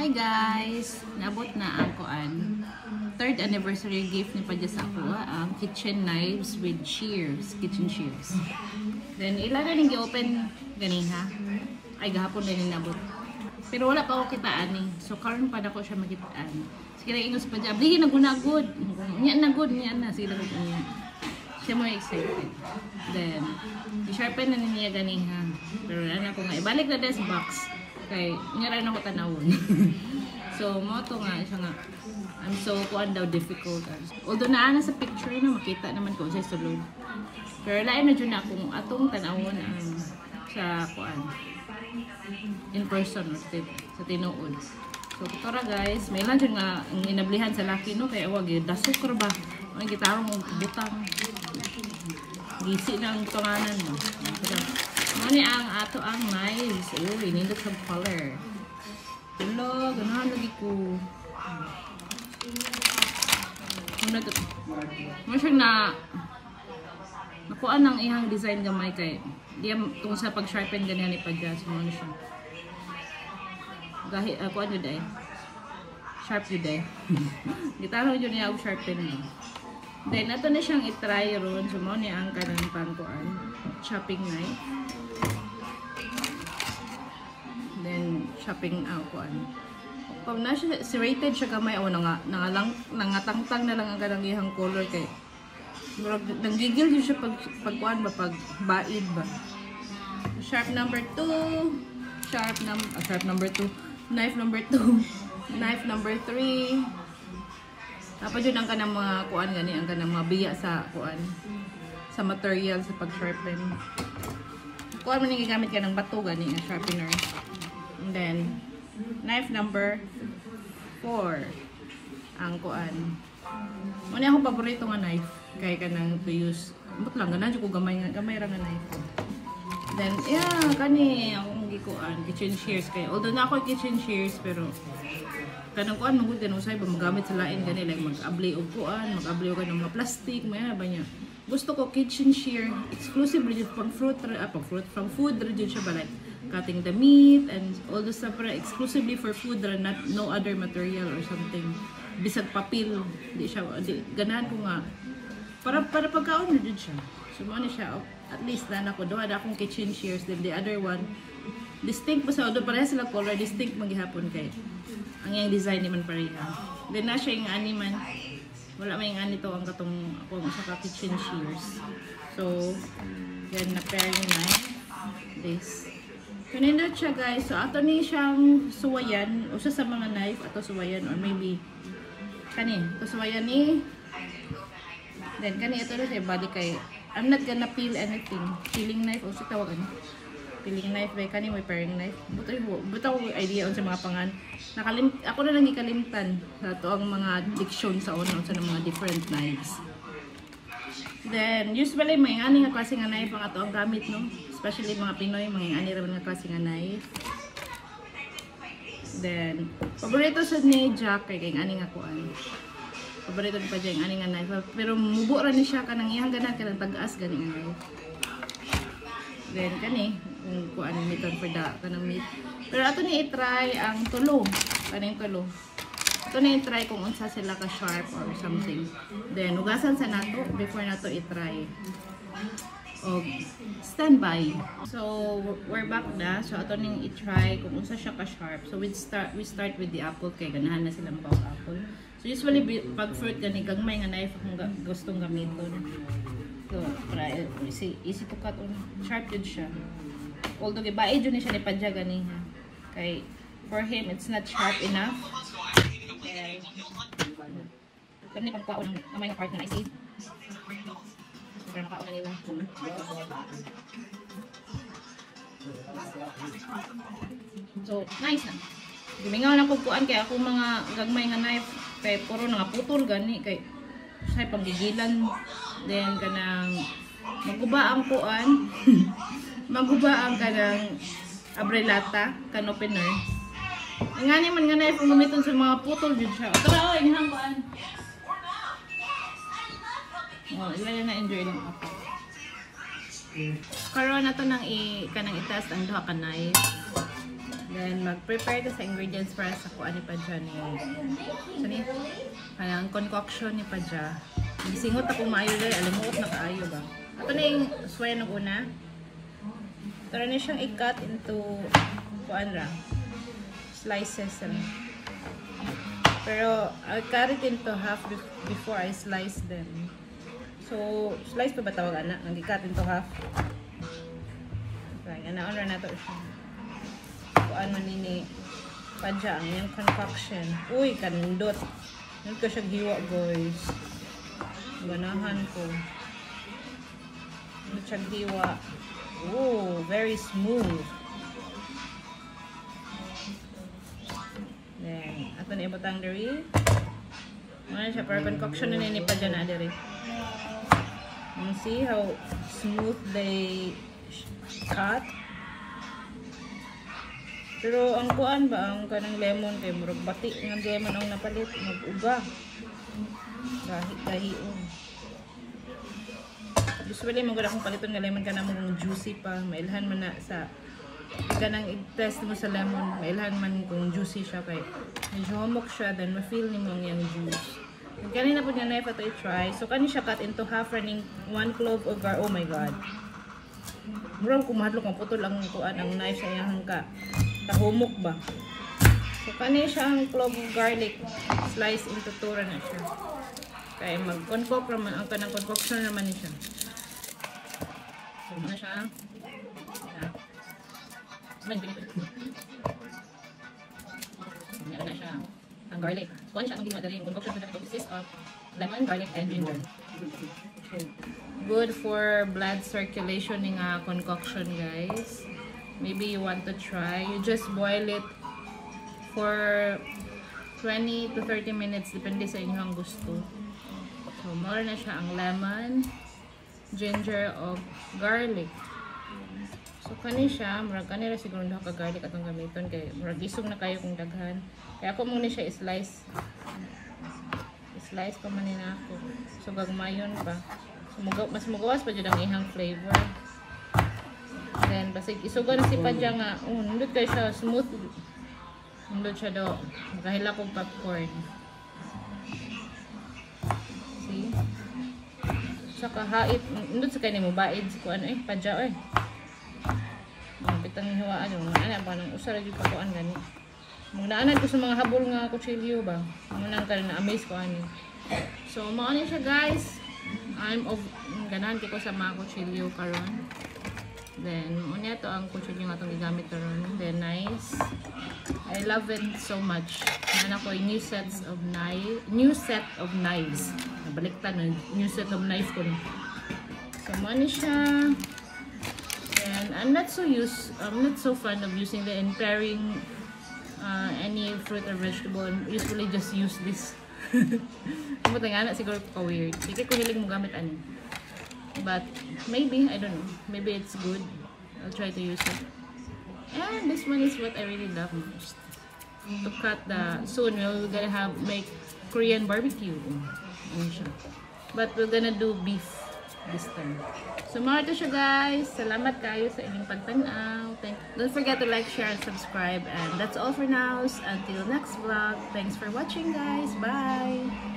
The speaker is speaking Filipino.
Hi guys! Naabot na ang kuan. 3rd anniversary gift ni Padya sa ako ang kitchen knives with shears, kitchen shears. Then ilan na ning gi-open ganin ha. Ay gahapon na ning nabot. Pero wala pa ako kitaan eh. So karon pa nako siya makitaan. Sige lang ingos Padya. Abli na gunagod. Nya na good nya na sige lang niya. Siya mo excited. Then i-sharpen na niya ganin ha. Pero ana ko nga ibalik na des box. Kay nga rin ako tanawon. So mo to nga siya nga I'm so kuan daw difficult. Although naana sa picture na makita naman ko sa sulod. Pero lain na jud na akong atong tanawon ang sa kuan in person or sa tinuod. So tora guys, may lang jud nga ang inablihan sa laki no kay wag dasok ra ba. Ang gitarong butang. Gisi na ang tunganan no. Mani ang ato ang knives. Oh, inindot sa color. Hello, ganahan lagi ko. Mo siya na nakuha ng ihang design gamay kay diya tung sa pag-sharpen ganyan ni Padya mo na siya. Gahi ako ano day. Sharp jud day. Gitaro jud niya og sharpen no. Then ato na siyang i-try ron so mo ni ang kanang pangkuan chopping knife. Then shopping kuan. Pag na siya serrated siya gamay o nangatangtang na lang ang kanang ihang color kay murag nanggigil din siya pagkuan ba pag baid ba. Sharp number 2, sharp number 2, knife number 2, knife number 3. Tapos yun ang kanang mga kuan gani ang kanang mga biya sa kuan sa material sa pag-sharpen. Kuan man ni gigamit ka ng bato gani ang sharpener. And then knife number 4 ang kuan. Ano akong paborito nga knife kay kanang to use. But lang ganan ko gamay ra nga knife. Then yeah, kani akong gikuan kitchen shears kay although na ako kitchen shears pero kanang kuan magud din usay ba magamit sa lain gani like mag-abli og kuan, mag-abli og ng mga plastic, may ba niya. Gusto ko kitchen shear exclusively from fruit from food ra jud siya ba like cutting the meat and all the stuff exclusively for food ra not no other material or something. Bisag papel di siya ganahan ko nga para pagkaon na jud siya. So mo ni siya at least na ako duha akong kitchen shears then the other one distinct pa sa do pareha sila color distinct maghihapon kay ang yang design ni man pareha. Then na siya yung ani man wala may nga nito ang katong ako sa kitchen shears. So then na pairing knife this. Kanindot siya guys. So ato ni siyang suwayan o sa mga knife ato suwayan or maybe kani to suwayan ni then kani ito rin body kay I'm not gonna peel anything. Peeling knife o sa tawag ano. Peeling knife by kani may paring knife. Buta ko idea on sa mga pangan. Ako na lang gikalimtan sa to ang mga diction sa ono sa mga different knives. Then usually may ani nga klase nga knife ang ato ang gamit no. Especially mga Pinoy mga ani ra nga klase nga knife. Then paborito sa ni Jack kay ani nga kuan. Paborito pa dyan ani nga knife pero mubo ra ni siya kanang iyang ganan kanang tag-as gani nga knife. Then kani kung kuan meat for the kanang meat. Pero ato ni i-try ang tulo. Kaning tulo. Ito na i-try kung unsa sila ka sharp or something. Then hugasan sa nato before nato i-try. O standby. So we're back na. So ato ning i-try kung unsa siya ka sharp. So we start with the apple kay ganahan na sila makaw apple. So usually pag fruit gani gagmay nga knife kung gustong gamiton. So para easy to cut on. Sharp jud siya. Although gibaid jud ni siya ni Padya gani ha. Kay for him it's not sharp enough. Kani pagkaon ng kamay nga part na i-save. Para makaon na nila. So nice na. Gumingaw na kog kuan kay ako mga gagmay nga knife kay puro nga putol gani kay say panggigilan then kanang maguba ang kuan maguba ang kanang abrelata kan opener ngani man nga knife gamiton sa mga putol jud siya tara oy ihang kuan ilay na enjoy lang ako karon nato nang kanang i-test ang duha ka knife Then, mag-prepare ka sa ingredients para sa kuan ni Padja ni kayang concoction ni Padja. Gisingot ako maayo dahil alimuot na kaayo ba. Ito na yung swaya ng una. Ito na siyang i-cut into kuan ra. Slices ra. Pero, I'll cut it into half before I slice them. So, slice pa ba tawag ana? Nag-cut into half. Okay, anaon ra na to siya. Kuan man ni Padja ang yung concoction. Uy, kanindot. Nandito ko siya giwa, guys. Ganahan ko. Nandito siya giwa. Ooh, very smooth. Then, ato na ibutang diri. Ano siya, para concoction na ni Padja na diri. You see how smooth they cut? Pero ang kuan ba, ang kanang lemon kay murag bati ng lemon ang napalit, mag-uga. Gahi-gahion. Usually, maganda kung paliton ng lemon ka na mong juicy pa. Mailhan man na sa kanang i-test mo sa lemon. Mailhan man kung juicy siya kay medyo humok siya, then ma-feel ni mo yung juice. And kanina po niya knife ito i-try. So, kanina siya cut into half running 1 clove of garlic. Oh my god. Murang kumahadlok ang putol ang kuan ang knife sa iyang ka. Tahumok ba? So, kanina siya ang clove of garlic. Slice into tura na siya. Kaya mag-concoct naman. Ang kanang concoction naman niya siya. So, ano siya? Meron na siya. Ang garlic. So, ano siya? Ang ginawa yung concoction na consists of lemon, garlic, and ginger. Good for blood circulation ng concoction, guys. Maybe you want to try. You just boil it for 20 to 30 minutes. Depende sa inyong gusto. So, more na siya ang lemon, ginger, of garlic. So, kani siya. Murag kanila siguro na ka-garlic atong gamiton. Kaya murag isog na kayo kung daghan. Kaya ako muna siya i-slice. I-slice pa man nila ako. So, gagmayon pa. So, mas mugawas pa dyan ang ihang flavor. Then, basig isuga na si Padja nga. Nandun kayo siya. Smooth. Nandun siya do. Makahila kong popcorn. See? Saka hait. Nandun sa kayo mo. Baid. Kuan Padja pitang hiwaan. Ano ba? Nang usara yung pakuan gani. Magdaanan ko sa mga habol nga kutsilyo ba. Munang ka na amaze ko ani. So, maano siya guys. Ganahan ko sa mga kutsilyo karon. Then, unya to ang kutsilyo nga itong gigamit karon. Then, nice. I love it so much. Ano ko, new set of knives. Nabaliktad na, new set of knives ko. So, maano siya. And I'm not so fond of using the in pairing any fruit or vegetable. I usually just use this. Kumot nga na siguro ko weird. Hindi ko hiling mo gamit ani. But maybe, I don't know. Maybe it's good. I'll try to use it. And this one is what I really love most. To cut soon we're gonna make Korean barbecue. But we're gonna do beef this time. So, mga ito siya guys. Salamat kayo sa inyong pagtanaw. Don't forget to like, share, and subscribe. And that's all for now. Until next vlog. Thanks for watching guys. Bye!